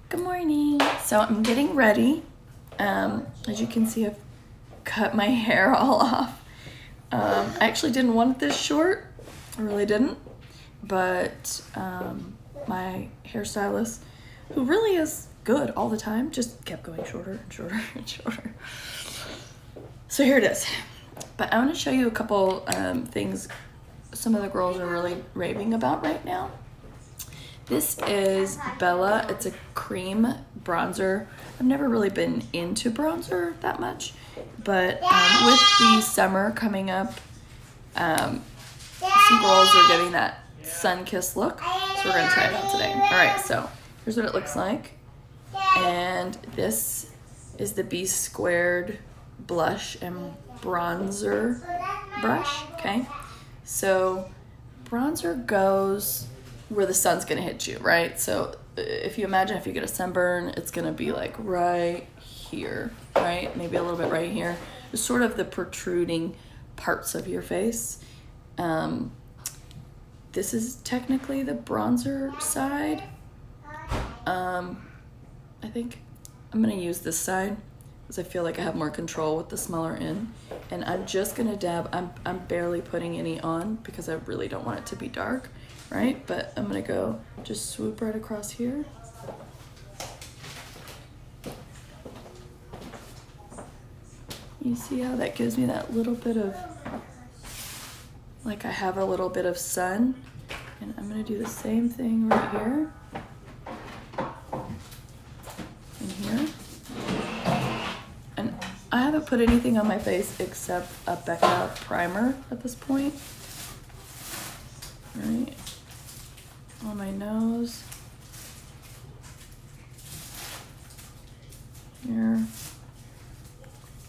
Good morning. So I'm getting ready. As you can see, I've cut my hair all off. I actually didn't want it this short. I really didn't. But my hairstylist, who really is good all the time, just kept going shorter and shorter and shorter. So here it is. But I want to show you a couple things some of the girls are really raving about right now. This is Bella. It's a cream bronzer. I've never really been into bronzer that much, but with the summer coming up, some girls are getting that sun-kissed look, so we're gonna try it out today. All right, so here's what it looks like. And this is the B Squared blush and bronzer brush, okay? So bronzer goes where the sun's gonna hit you, right? So if you imagine if you get a sunburn, it's gonna be like right here, right? Maybe a little bit right here. It's sort of the protruding parts of your face. This is technically the bronzer side. I think I'm gonna use this side because I feel like I have more control with the smaller end. And I'm just gonna dab, I'm barely putting any on because I really don't want it to be dark, right? But I'm gonna go just swoop right across here. You see how that gives me that little bit of, like I have a little bit of sun. And I'm gonna do the same thing right here. And here. And I haven't put anything on my face except a Becca primer at this point. All right. On my nose. Here.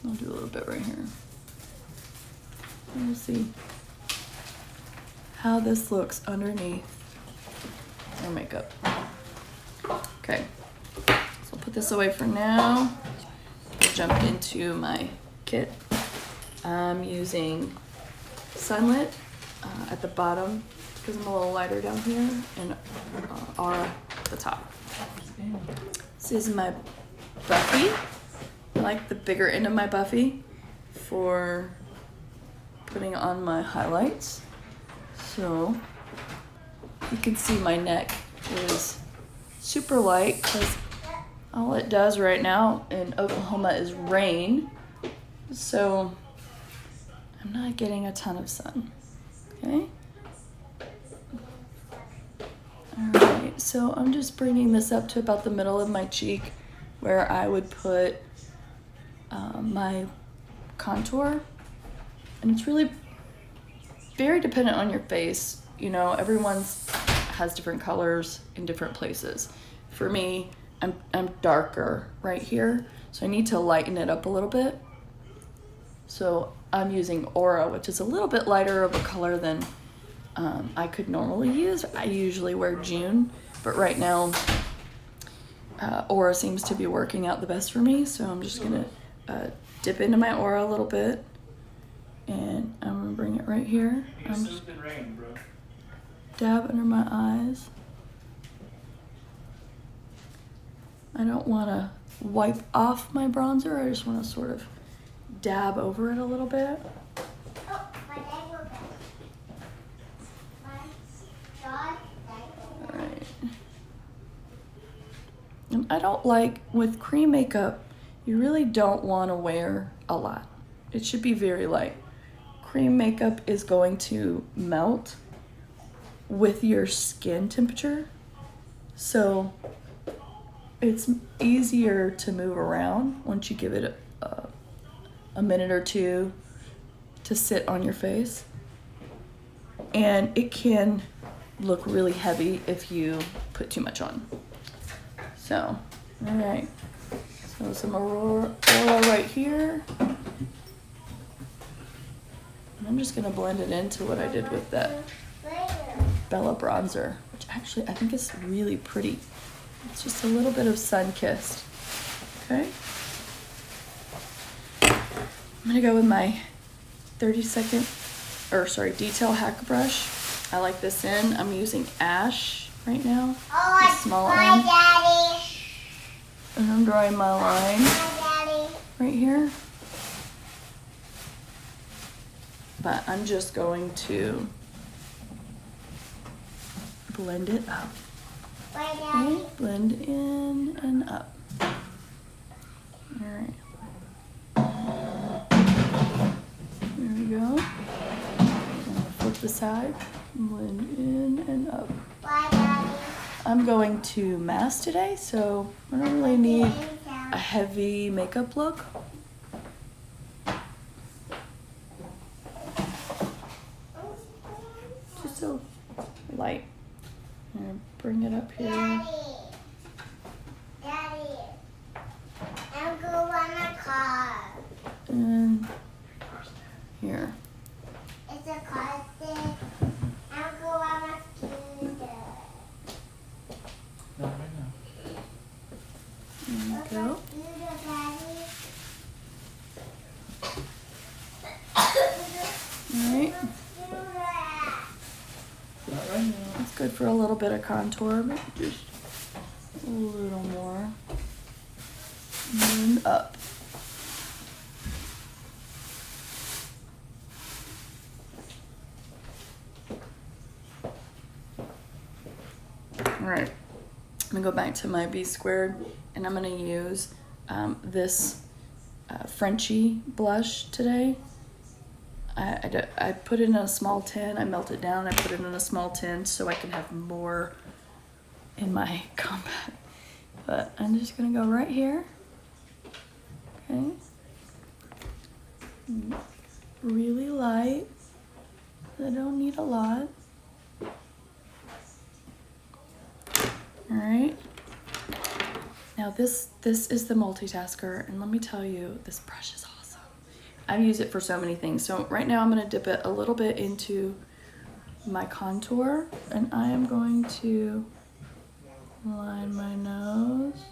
I'll do a little bit right here. And we'll see how this looks underneath our makeup. Okay, so I'll put this away for now. I'll jump into my kit. I'm using Sunlit at the bottom because I'm a little lighter down here, and Aura at the top. This is my Buffy. I like the bigger end of my Buffy for putting on my highlights. So you can see my neck is super light because all it does right now in Oklahoma is rain. So I'm not getting a ton of sun, okay? All right, so I'm just bringing this up to about the middle of my cheek where I would put my contour. And it's really very dependent on your face. You know, everyone's has different colors in different places. For me, I'm darker right here, so I need to lighten it up a little bit. So I'm using Aura, which is a little bit lighter of a color than I could normally use. I usually wear June, but right now Aura seems to be working out the best for me, so I'm just gonna dip into my Aura a little bit. And I'm gonna bring it right here. I'm just dab under my eyes. I don't wanna wipe off my bronzer. I just wanna sort of dab over it a little bit. Alright. And I don't like, with cream makeup, you really don't wanna wear a lot. It should be very light. Cream makeup is going to melt with your skin temperature, so it's easier to move around once you give it a minute or two to sit on your face. And it can look really heavy if you put too much on. So, all right. So some Aura right here. I'm just gonna blend it into what I did with that Bella bronzer, which actually I think is really pretty. It's just a little bit of sun-kissed, okay? I'm gonna go with my detail hack brush. I like this in. I'm using Ash right now, the small end. Daddy. And I'm drawing my line right here. But I'm just going to blend it up. Okay, blend in and up. Alright. There we go. Flip the side, blend in and up. I'm going to mask today, so I don't really need a heavy makeup look. Just so light. I'm gonna bring it up here. Daddy, I'm going on a car. And here. It's a car thing. I'm going on a scooter. Not right now. There we What's go. a scooter, Daddy? Alright. Scooter. Not right now. It's good for a little bit of contour, but just a little more. And up. Alright, I'm gonna go back to my B squared and I'm gonna use this Frenchie blush today. I put it in a small tin, I melt it down, I put it in a small tin so I can have more in my compact. But I'm just gonna go right here. Okay. Really light. I don't need a lot. Alright. Now this is the multitasker, and let me tell you, this brush is awesome. I've used it for so many things. So right now I'm gonna dip it a little bit into my contour, and I am going to line my nose.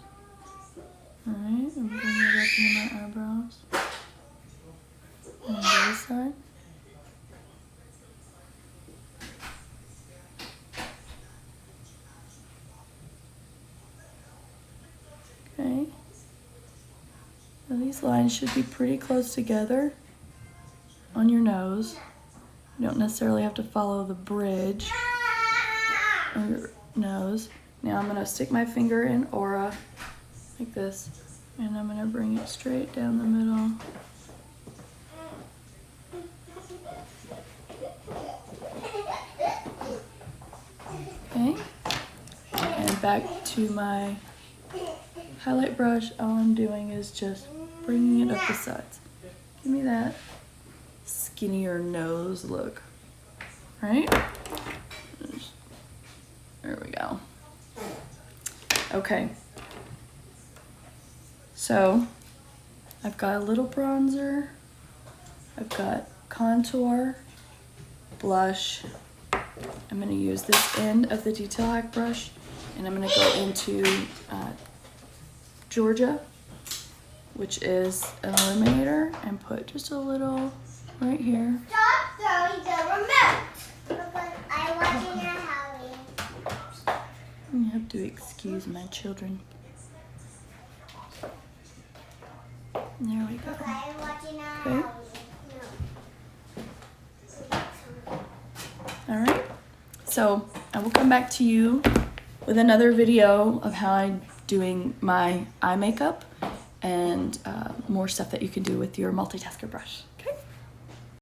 Alright, and bring it up into my eyebrows. And this side. Okay. Now these lines should be pretty close together on your nose. You don't necessarily have to follow the bridge on your nose. Now I'm gonna stick my finger in Aura like this, and I'm gonna bring it straight down the middle. Okay, and back to my highlight brush. All I'm doing is just bringing it up the sides. Give me that skinnier nose look, right? There we go. Okay, so I've got a little bronzer, I've got contour, blush. I'm gonna use this end of the detail hack brush, and I'm gonna go into Georgia, which is an illuminator, and put just a little right here. Stop throwing the remote. Because I'm watching a Halloween. You have to excuse my children. There we go. I'm watching a Okay. Halloween. No. All right. So I will come back to you with another video of how I'm doing my eye makeup and more stuff that you can do with your multitasker brush. Okay.